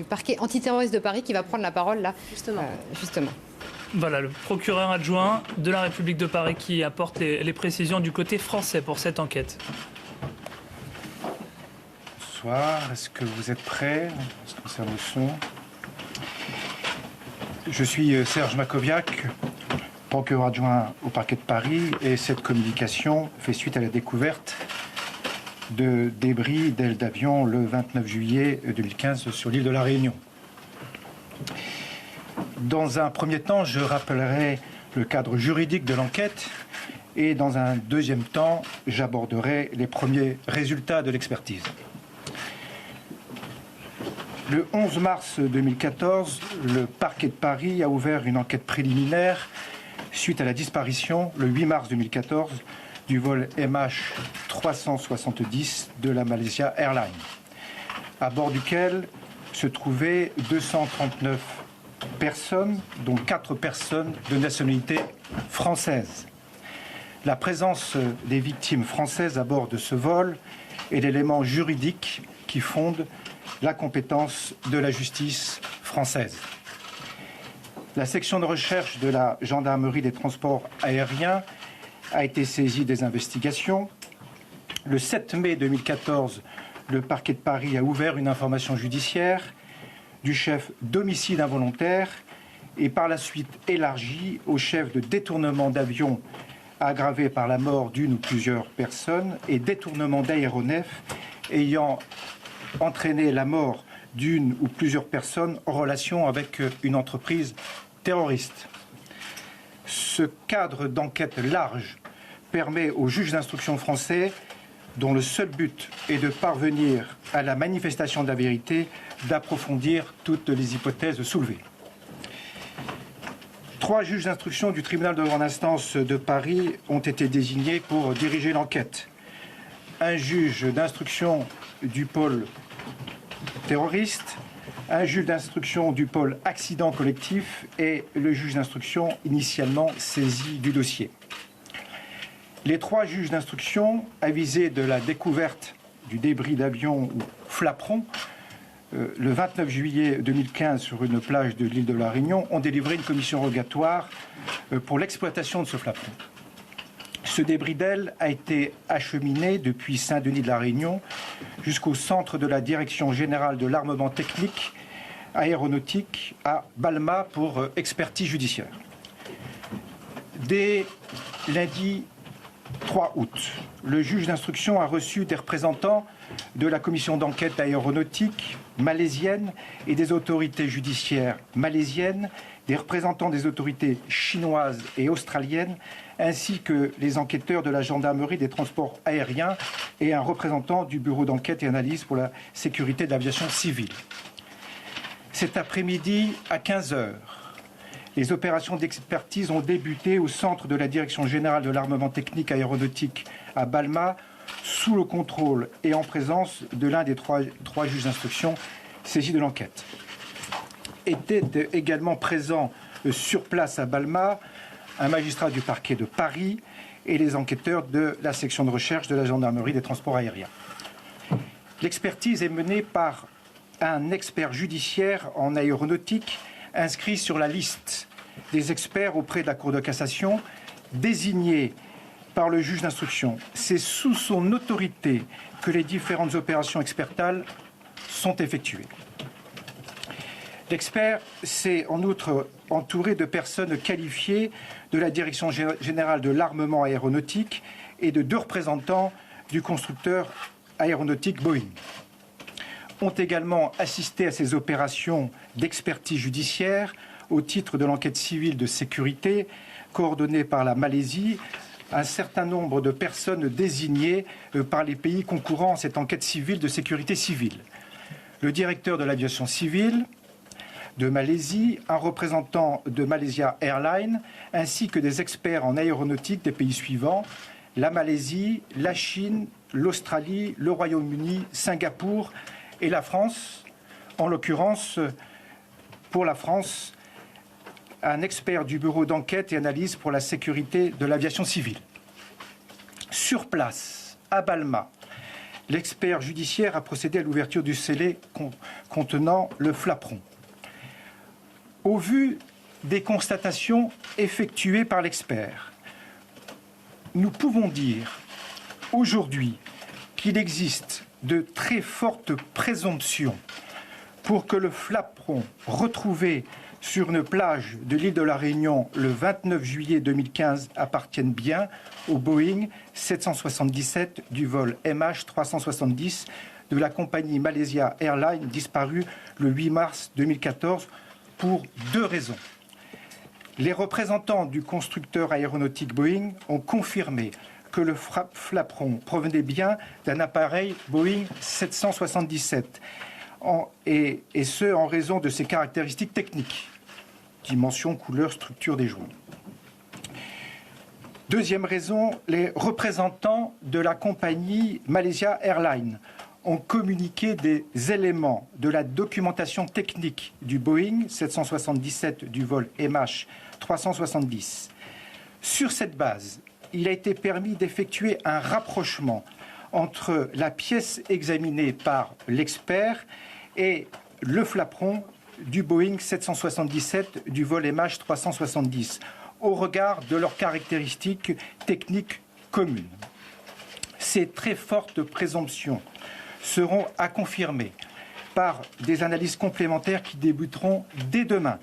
Du parquet antiterroriste de Paris qui va prendre la parole là, justement. Voilà, le procureur adjoint de la République de Paris qui apporte les précisions du côté français pour cette enquête. Bonsoir, est-ce que vous êtes prêts en ce qui concerne le son? Je suis Serge Mackowiak, procureur adjoint au parquet de Paris, et cette communication fait suite à la découverte de débris d'ailes d'avion le 29 juillet 2015 sur l'île de la Réunion. Dans un premier temps, je rappellerai le cadre juridique de l'enquête et dans un deuxième temps, j'aborderai les premiers résultats de l'expertise. Le 11 mars 2014, le parquet de Paris a ouvert une enquête préliminaire suite à la disparition, le 8 mars 2014, du vol MH370 de la Malaysia Airlines, à bord duquel se trouvaient 239 personnes, dont 4 personnes de nationalité française. La présence des victimes françaises à bord de ce vol est l'élément juridique qui fonde la compétence de la justice française. La section de recherche de la gendarmerie des transports aériens a été saisie des investigations. Le 7 mai 2014, le parquet de Paris a ouvert une information judiciaire du chef d'homicide involontaire et par la suite élargie au chef de détournement d'avion aggravé par la mort d'une ou plusieurs personnes et détournement d'aéronef ayant entraîné la mort d'une ou plusieurs personnes en relation avec une entreprise terroriste. Ce cadre d'enquête large permet aux juges d'instruction français, dont le seul but est de parvenir à la manifestation de la vérité, d'approfondir toutes les hypothèses soulevées. 3 juges d'instruction du tribunal de grande instance de Paris ont été désignés pour diriger l'enquête. Un juge d'instruction du pôle terroriste, un juge d'instruction du pôle accident collectif et le juge d'instruction initialement saisi du dossier. Les 3 juges d'instruction, avisés de la découverte du débris d'avion ou flaperon le 29 juillet 2015 sur une plage de l'île de la Réunion, ont délivré une commission rogatoire pour l'exploitation de ce flaperon. Ce débris d'aile a été acheminé depuis Saint-Denis de la Réunion jusqu'au centre de la Direction générale de l'armement technique aéronautique à Balma pour expertise judiciaire. Dès lundi 3 août, le juge d'instruction a reçu des représentants de la commission d'enquête aéronautique malaisienne et des autorités judiciaires malaisiennes, des représentants des autorités chinoises et australiennes, ainsi que les enquêteurs de la gendarmerie des transports aériens et un représentant du bureau d'enquête et analyse pour la sécurité de l'aviation civile. Cet après-midi, à 15 h, les opérations d'expertise ont débuté au centre de la Direction générale de l'armement technique aéronautique à Balma, sous le contrôle et en présence de l'un des trois juges d'instruction saisis de l'enquête. Étaient également présents sur place à Balma un magistrat du parquet de Paris et les enquêteurs de la section de recherche de la gendarmerie des transports aériens. L'expertise est menée par un expert judiciaire en aéronautique inscrit sur la liste des experts auprès de la Cour de cassation, désigné par le juge d'instruction. C'est sous son autorité que les différentes opérations expertales sont effectuées. L'expert s'est en outre entouré de personnes qualifiées de la Direction générale de l'armement aéronautique et de 2 représentants du constructeur aéronautique Boeing. Ont également assisté à ces opérations d'expertise judiciaire au titre de l'enquête civile de sécurité coordonnée par la Malaisie, un certain nombre de personnes désignées par les pays concourant à cette enquête civile de sécurité civile. Le directeur de l'aviation civile de Malaisie, un représentant de Malaysia Airlines, ainsi que des experts en aéronautique des pays suivants: la Malaisie, la Chine, l'Australie, le Royaume-Uni, Singapour et la France. En l'occurrence, pour la France, un expert du bureau d'enquête et analyse pour la sécurité de l'aviation civile. Sur place, à Balma, l'expert judiciaire a procédé à l'ouverture du scellé contenant le flapperon. Au vu des constatations effectuées par l'expert, nous pouvons dire aujourd'hui qu'il existe de très fortes présomptions pour que le flapperon retrouvé sur une plage de l'île de la Réunion le 29 juillet 2015 appartienne bien au Boeing 777 du vol MH370 de la compagnie Malaysia Airlines disparu le 8 mars 2014 pour deux raisons. Les représentants du constructeur aéronautique Boeing ont confirmé que le flapperon provenait bien d'un appareil Boeing 777, et ce en raison de ses caractéristiques techniques, dimension, couleur, structure des joints. Deuxième raison, les représentants de la compagnie Malaysia Airlines ont communiqué des éléments de la documentation technique du Boeing 777 du vol MH370. Sur cette base, il a été permis d'effectuer un rapprochement entre la pièce examinée par l'expert et le flapperon du Boeing 777 du vol MH370 au regard de leurs caractéristiques techniques communes. Ces très fortes présomptions seront à confirmer par des analyses complémentaires qui débuteront dès demain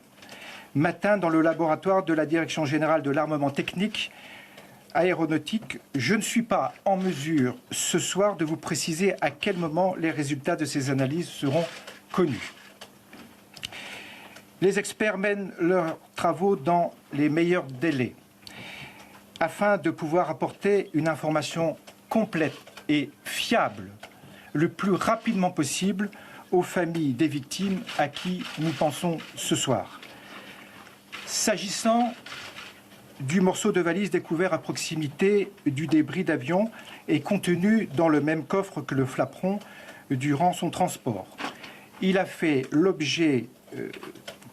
matin dans le laboratoire de la Direction générale de l'armement technique aéronautique. Je ne suis pas en mesure ce soir de vous préciser à quel moment les résultats de ces analyses seront connus. Les experts mènent leurs travaux dans les meilleurs délais afin de pouvoir apporter une information complète et fiable le plus rapidement possible aux familles des victimes à qui nous pensons ce soir. S'agissant du morceau de valise découvert à proximité du débris d'avion et contenu dans le même coffre que le flapperon durant son transport, il a fait l'objet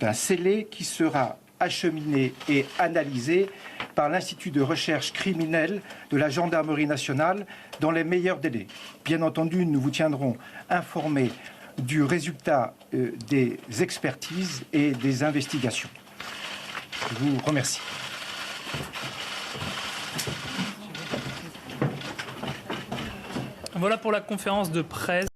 d'un scellé qui sera acheminé et analysé par l'Institut de recherche criminelle de la Gendarmerie nationale dans les meilleurs délais. Bien entendu, nous vous tiendrons informés du résultat des expertises et des investigations. Je vous remercie. Voilà pour la conférence de presse.